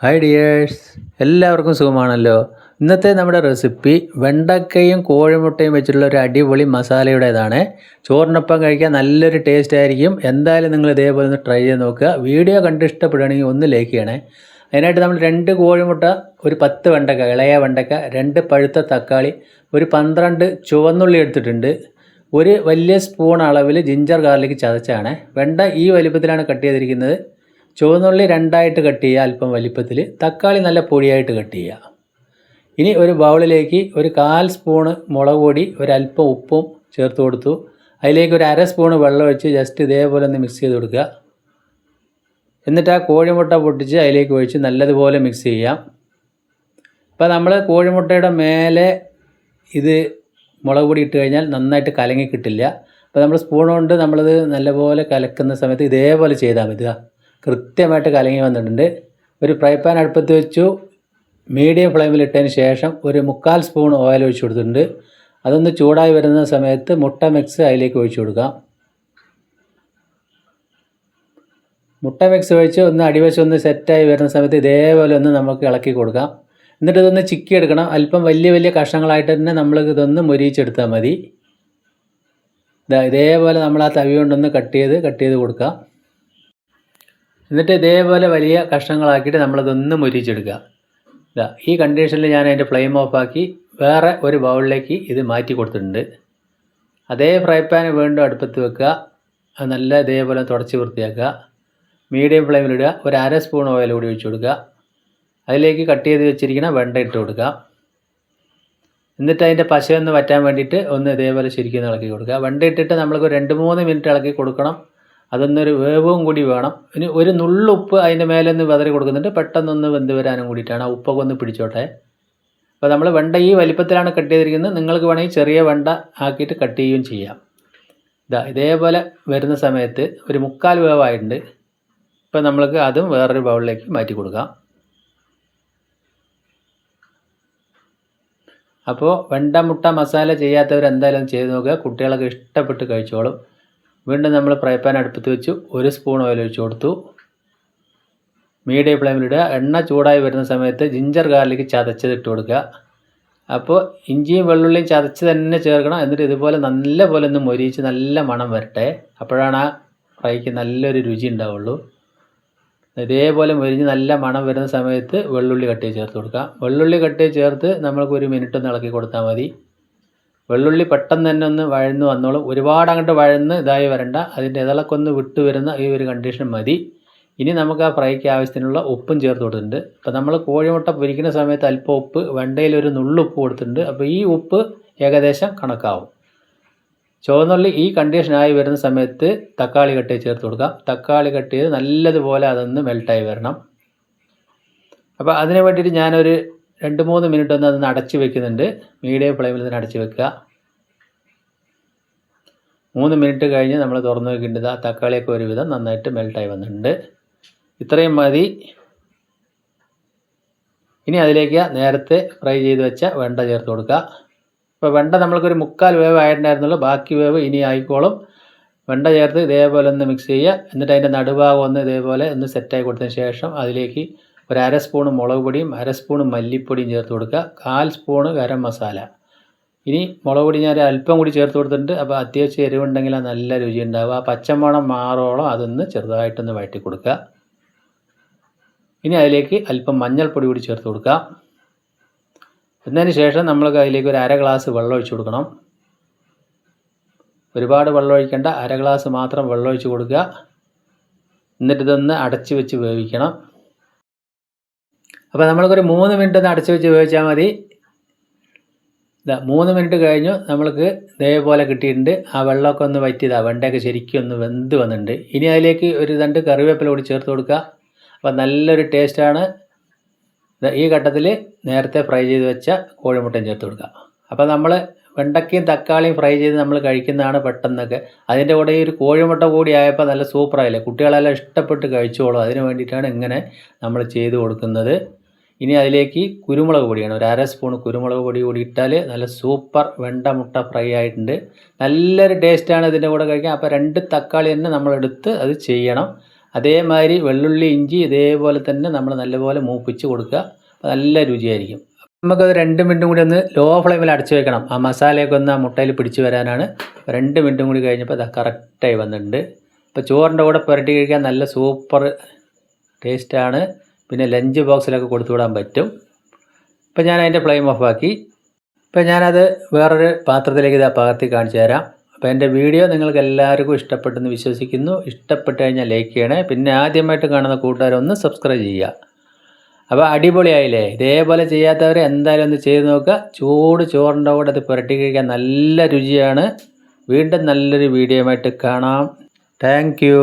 Hi dears, എല്ലാവർക്കും സുഖമാണല്ലോ. ഇന്നത്തെ നമ്മുടെ റെസിപ്പി വെണ്ടക്കയും കോഴിമുട്ടയും വെച്ചിട്ടുള്ള ഒരു അടിപൊളി മസാലയുടേതാണ്. ചോറിനൊപ്പം കഴിക്കാൻ നല്ലൊരു ടേസ്റ്റ് ആയിരിക്കും. എന്തായാലും നിങ്ങൾ ഇതേപോലെ ഒന്ന് ട്രൈ ചെയ്ത് നോക്കുക. വീഡിയോ കണ്ട് ഇഷ്ടപ്പെടുകയാണെങ്കിൽ ഒന്ന് ലൈക്ക് ചെയ്യണേ. അതിനായിട്ട് നമ്മൾ 2 കോഴിമുട്ട, ഒരു 10 വെണ്ടക്ക, ഇളയ വെണ്ടക്ക, 2 പഴുത്ത തക്കാളി, ഒരു 12 ചുവന്നുള്ളി എടുത്തിട്ടുണ്ട്. ഒരു വലിയ സ്പൂൺ അളവിൽ ജിഞ്ചർ ഗാർലിക് ചതച്ചാണ്. വെണ്ട ഈ വലിപ്പത്തിലാണ് കട്ട് ചെയ്തിരിക്കുന്നത്. ചുവന്നുള്ളി 2ആയിട്ട് കട്ട് ചെയ്യുക, അല്പം വലിപ്പത്തിൽ. തക്കാളി നല്ല പൊടിയായിട്ട് കട്ട് ചെയ്യുക. ഇനി ഒരു ബൗളിലേക്ക് ഒരു 1/4 സ്പൂണ് മുളക് പൊടി, ഒരല്പം ഉപ്പും ചേർത്ത് കൊടുത്തു. അതിലേക്ക് ഒരു 1/2 സ്പൂണ് വെള്ളം ഒഴിച്ച് ജസ്റ്റ് ഇതേപോലെ ഒന്ന് മിക്സ് ചെയ്ത് കൊടുക്കുക. എന്നിട്ട് ആ കോഴിമുട്ട പൊട്ടിച്ച് അതിലേക്ക് ഒഴിച്ച് നല്ലതുപോലെ മിക്സ് ചെയ്യാം. അപ്പോൾ നമ്മൾ കോഴിമുട്ടയുടെ മേലെ ഇത് മുളക് പൊടി ഇട്ട് കഴിഞ്ഞാൽ നന്നായിട്ട് കലങ്ങി കിട്ടില്ല. അപ്പോൾ നമ്മൾ സ്പൂൺ കൊണ്ട് നമ്മളത് നല്ലപോലെ കലക്കുന്ന സമയത്ത് ഇതേപോലെ ചെയ്താൽ മതി. കൃത്യമായിട്ട് കലങ്ങി വന്നിട്ടുണ്ട്. ഒരു ഫ്രൈ പാൻ അടുപ്പത്ത് വെച്ചു. മീഡിയം ഫ്ലെയിമിൽ ഇട്ടതിന് ശേഷം ഒരു 3/4 സ്പൂൺ ഓയിൽ ഒഴിച്ച് കൊടുത്തിട്ടുണ്ട്. അതൊന്ന് ചൂടായി വരുന്ന സമയത്ത് മുട്ട മിക്സ് അതിലേക്ക് ഒഴിച്ച് കൊടുക്കാം. മുട്ട മിക്സ് ഒഴിച്ച് ഒന്ന് അടിവശം ഒന്ന് സെറ്റായി വരുന്ന സമയത്ത് ഇതേപോലെ ഒന്ന് നമുക്ക് ഇളക്കി കൊടുക്കാം. എന്നിട്ട് ഇതൊന്ന് ചിക്കി എടുക്കണം. അല്പം വലിയ വലിയ കഷ്ണങ്ങളായിട്ട് തന്നെ നമ്മൾ ഇതൊന്ന് മൊരിയിച്ചെടുത്താൽ മതി. ഇതേപോലെ നമ്മൾ ആ തവി കൊണ്ടൊന്ന് കട്ട് ചെയ്ത് കൊടുക്കാം. എന്നിട്ട് ഇതേപോലെ വലിയ കഷ്ണങ്ങളാക്കിയിട്ട് നമ്മളതൊന്ന് മൊരിച്ചെടുക്കുക. ഈ കണ്ടീഷനിൽ ഞാൻ അതിൻ്റെ ഫ്ലെയിം ഓഫാക്കി വേറെ ഒരു ബൗളിലേക്ക് ഇത് മാറ്റി കൊടുത്തിട്ടുണ്ട്. അതേ ഫ്രൈ പാൻ വീണ്ടും അടുപ്പത്ത് വെക്കുക. അത് നല്ല ഇതേപോലെ തുടച്ച് വൃത്തിയാക്കുക. മീഡിയം ഫ്ലെയിമിലിടുക. ഒരു 1/2 സ്പൂൺ ഓയിൽ കൂടി ഒഴിച്ച് കൊടുക്കുക. അതിലേക്ക് കട്ട് ചെയ്ത് വെച്ചിരിക്കുന്ന വെണ്ട ഇട്ട് കൊടുക്കുക. എന്നിട്ട് അതിൻ്റെ പശയൊന്ന് വറ്റാൻ വേണ്ടിയിട്ട് ഒന്ന് ഇതേപോലെ ശരിക്കും ഇളക്കി കൊടുക്കുക. വെണ്ട ഇട്ടിട്ട് നമ്മൾക്ക് 2-3 മിനിറ്റ് ഇളക്കി കൊടുക്കണം. അതൊന്നൊരു വേവും കൂടി വേണം. ഇനി ഒരു നുള്ളുപ്പ് അതിൻ്റെ മേലെ ഒന്ന് വിതറി കൊടുക്കുന്നുണ്ട്, പെട്ടെന്നൊന്ന് വെന്ത് വരാനും കൂടിയിട്ടാണ്. ആ ഉപ്പൊക്കെ ഒന്ന് പിടിച്ചോട്ടെ. അപ്പോൾ നമ്മൾ വെണ്ട ഈ വലിപ്പത്തിലാണ് കട്ട് ചെയ്തിരിക്കുന്നത്. നിങ്ങൾക്ക് വേണമെങ്കിൽ ചെറിയ വെണ്ട ആക്കിയിട്ട് കട്ട് ചെയ്യുകയും ചെയ്യാം. ഇതേപോലെ വരുന്ന സമയത്ത് ഒരു 3/4 വേവായിട്ടുണ്ട്. ഇപ്പോൾ നമ്മൾക്ക് അതും വേറൊരു ബൗളിലേക്ക് മാറ്റി കൊടുക്കാം. അപ്പോൾ വെണ്ട മുട്ട മസാല ചെയ്യാത്തവർ എന്തായാലും ചെയ്ത് നോക്കുക. കുട്ടികളൊക്കെ ഇഷ്ടപ്പെട്ട് കഴിച്ചോളും. വീണ്ടും നമ്മൾ ഫ്രൈ പാൻ അടുപ്പത്ത് വെച്ചു. 1 സ്പൂൺ ഓയിൽ ഒഴിച്ച് കൊടുത്തു. മീഡിയം ഫ്ലെയിമിലിടുക. എണ്ണ ചൂടായി വരുന്ന സമയത്ത് ജിഞ്ചർ ഗാർലിക് ചതച്ചത് ഇട്ട് കൊടുക്കുക. അപ്പോൾ ഇഞ്ചിയും വെള്ളുള്ളിയും ചതച്ച് തന്നെ ചേർക്കണം. എന്നിട്ട് ഇതുപോലെ നല്ല പോലെ ഒന്ന് മൊരിയിച്ച് നല്ല മണം വരട്ടെ. അപ്പോഴാണ് ആ ഫ്രൈക്ക് നല്ലൊരു രുചി ഉണ്ടാവുള്ളൂ. ഇതേപോലെ മൊരിഞ്ഞ് നല്ല മണം വരുന്ന സമയത്ത് വെള്ളുള്ളി കട്ട് ചെയ്ത് ചേർത്ത് കൊടുക്കുക. വെള്ളുള്ളി കട്ട് ചെയ്ത് ചേർത്ത് നമ്മൾക്ക് 1 മിനിറ്റ് ഒന്ന് ഇളക്കി കൊടുത്താൽ മതി. വെള്ളുള്ളി പെട്ടെന്ന് തന്നെ ഒന്ന് വഴന്ന് വന്നോളും. ഒരുപാട് അങ്ങോട്ട് വഴന്ന് ഇതായി വരണ്ട. അതിൻ്റെ ഇതളൊക്കെ ഒന്ന് വിട്ട് വരുന്ന ഈ ഒരു കണ്ടീഷൻ മതി. ഇനി നമുക്ക് ആ ഫ്രൈക്ക് ആവശ്യത്തിനുള്ള ഉപ്പും ചേർത്ത് കൊടുത്തിട്ടുണ്ട്. അപ്പോൾ നമ്മൾ കോഴിമുട്ട പൊരിക്കുന്ന സമയത്ത് അല്പം ഉപ്പ്, വെണ്ടയിൽ ഒരു നുള്ളുപ്പ് കൊടുത്തിട്ടുണ്ട്. അപ്പോൾ ഈ ഉപ്പ് ഏകദേശം കണക്കാവും. ചുവന്നുള്ളി ഈ കണ്ടീഷനായി വരുന്ന സമയത്ത് തക്കാളി കട്ട് ചെയ്ത് ചേർത്ത് കൊടുക്കാം. തക്കാളി കട്ട് ചെയ്ത് നല്ലതുപോലെ അതൊന്ന് മെൽട്ടായി വരണം. അപ്പോൾ അതിന് വേണ്ടിയിട്ട് ഞാനൊരു 2-3 മിനിറ്റ് ഒന്ന് അതൊന്ന് അടച്ച് വെക്കുന്നുണ്ട്. മീഡിയം ഫ്ലെയിമിൽ തന്നെ അടച്ച് വെക്കുക. 3 മിനിറ്റ് കഴിഞ്ഞ് നമ്മൾ തുറന്ന് നോക്കിയിട്ട് ആ തക്കാളിയൊക്കെ ഒരുവിധം നന്നായിട്ട് മെൽട്ടായി വന്നിട്ടുണ്ട്. ഇത്രയും മതി. ഇനി അതിലേക്ക് നേരത്തെ ഫ്രൈ ചെയ്ത് വെച്ച വെണ്ട ചേർത്ത് കൊടുക്കുക. ഇപ്പോൾ വെണ്ട നമ്മൾക്കൊരു 3/4 വേവ് ആയിട്ടുണ്ടായിരുന്നുള്ളൂ. ബാക്കി വേവ് ഇനി ആയിക്കോളും. വെണ്ട ചേർത്ത് ഇതേപോലെ ഒന്ന് മിക്സ് ചെയ്യുക. എന്നിട്ട് അതിൻ്റെ നടുഭാഗം ഒന്ന് ഇതേപോലെ ഒന്ന് സെറ്റായി കൊടുത്തതിന് ശേഷം അതിലേക്ക് ഒരു 1/2 സ്പൂണ് മുളക് പൊടിയും 1/2 സ്പൂണ് മല്ലിപ്പൊടിയും ചേർത്ത് കൊടുക്കുക. 1/4 സ്പൂണ് ഗരം മസാല. ഇനി മുളക് പൊടി ഞാൻ അല്പം കൂടി ചേർത്ത് കൊടുത്തിട്ടുണ്ട്. അപ്പോൾ അത്യാവശ്യം എരിവുണ്ടെങ്കിൽ അത് നല്ല രുചി ഉണ്ടാവുക. ആ പച്ചമണം മാറോളം അതൊന്ന് ചെറുതായിട്ടൊന്ന് വഴറ്റി കൊടുക്കുക. ഇനി അതിലേക്ക് അല്പം മഞ്ഞൾപ്പൊടി കൂടി ചേർത്ത് കൊടുക്കുക. എന്നതിന് ശേഷം നമ്മൾക്ക് അതിലേക്ക് ഒരു 1/2 ഗ്ലാസ് വെള്ളം ഒഴിച്ച് കൊടുക്കണം. ഒരുപാട് വെള്ളം ഒഴിക്കേണ്ട, 1/2 ഗ്ലാസ് മാത്രം വെള്ളം ഒഴിച്ച് കൊടുക്കുക. എന്നിട്ട് ഇതൊന്ന് അടച്ച് വെച്ച് വേവിക്കണം. അപ്പോൾ നമ്മൾക്കൊരു 3 മിനിറ്റ് ഒന്ന് അടച്ച് വെച്ച് വേവിച്ചാൽ മതി. 3 മിനിറ്റ് കഴിഞ്ഞു. നമ്മൾക്ക് ഇതേപോലെ കിട്ടിയിട്ടുണ്ട്. ആ വെള്ളമൊക്കെ ഒന്ന് വറ്റിയതാണ്. വെണ്ടയൊക്കെ ശരിക്കും ഒന്ന് വെന്ത് വന്നിട്ടുണ്ട്. ഇനി അതിലേക്ക് ഒരു 2 കറിവേപ്പില കൂടി ചേർത്ത് കൊടുക്കുക. അപ്പോൾ നല്ലൊരു ടേസ്റ്റാണ്. ഈ ഘട്ടത്തിൽ നേരത്തെ ഫ്രൈ ചെയ്ത് വെച്ച കോഴിമുട്ടയും ചേർത്ത് കൊടുക്കുക. അപ്പോൾ നമ്മൾ വെണ്ടയ്ക്കയും തക്കാളിയും ഫ്രൈ ചെയ്ത് നമ്മൾ കഴിക്കുന്നതാണ് പെട്ടെന്നൊക്കെ. അതിൻ്റെ കൂടെ ഈ ഒരു കോഴിമുട്ട കൂടി ആയപ്പോൾ നല്ല സൂപ്പറായില്ലേ. കുട്ടികളെല്ലാം ഇഷ്ടപ്പെട്ട് കഴിച്ചോളും. അതിന് വേണ്ടിയിട്ടാണ് ഇങ്ങനെ നമ്മൾ ചെയ്ത് കൊടുക്കുന്നത്. ഇനി അതിലേക്ക് കുരുമുളക് പൊടിയാണ്. ഒരു 1/2 സ്പൂൺ കുരുമുളക് പൊടി കൂടി ഇട്ടാൽ നല്ല സൂപ്പർ വെണ്ട മുട്ട ഫ്രൈ ആയിട്ടുണ്ട്. നല്ലൊരു ടേസ്റ്റാണ് ഇതിൻ്റെ കൂടെ കഴിക്കാൻ. അപ്പോൾ 2 തക്കാളി തന്നെ നമ്മളെടുത്ത് അത് ചെയ്യണം. അതേമാതിരി വെള്ളുള്ളി ഇഞ്ചി ഇതേപോലെ തന്നെ നമ്മൾ നല്ലപോലെ മൂപ്പിച്ച് കൊടുക്കുക. അപ്പോൾ നല്ല രുചിയായിരിക്കും. നമുക്കത് 2 മിനിറ്റും കൂടി ഒന്ന് ലോ ഫ്ലെയിമിൽ അടച്ച് വെക്കണം. ആ മസാലയൊക്കെ ഒന്ന് ആ മുട്ടയിൽ പിടിച്ച് വരാനാണ്. 2 മിനിറ്റും കൂടി കഴിഞ്ഞപ്പോൾ അത് കറക്റ്റായി വന്നിട്ടുണ്ട്. ഇപ്പോൾ ചോറിൻ്റെ കൂടെ പുരട്ടി കഴിക്കാൻ നല്ല സൂപ്പർ ടേസ്റ്റാണ്. പിന്നെ ലഞ്ച് ബോക്സിലൊക്കെ കൊടുത്തു വിടാൻ പറ്റും. ഇപ്പോൾ ഞാൻ അതിൻ്റെ ഫ്ലെയിം ഓഫാക്കി. ഇപ്പോൾ ഞാനത് വേറൊരു പാത്രത്തിലേക്ക് ഇതാ പകർത്തി കാണിച്ചു തരാം. അപ്പോൾ എൻ്റെ വീഡിയോ നിങ്ങൾക്ക് എല്ലാവർക്കും ഇഷ്ടപ്പെട്ടെന്ന് വിശ്വസിക്കുന്നു. ഇഷ്ടപ്പെട്ട് കഴിഞ്ഞാൽ ലൈക്ക് ചെയ്യണേ. പിന്നെ ആദ്യമായിട്ട് കാണുന്ന കൂട്ടുകാരൊന്ന് സബ്സ്ക്രൈബ് ചെയ്യുക. അപ്പോൾ അടിപൊളിയായില്ലേ? ഇതേപോലെ ചെയ്യാത്തവർ എന്തായാലും ഒന്ന് ചെയ്ത് നോക്കുക. ചൂട് ചോറിൻ്റെ കൂടെ അത് പുരട്ടി കഴിക്കാൻ നല്ല രുചിയാണ്. വീണ്ടും നല്ലൊരു വീഡിയോയുമായിട്ട് കാണാം. Thank you.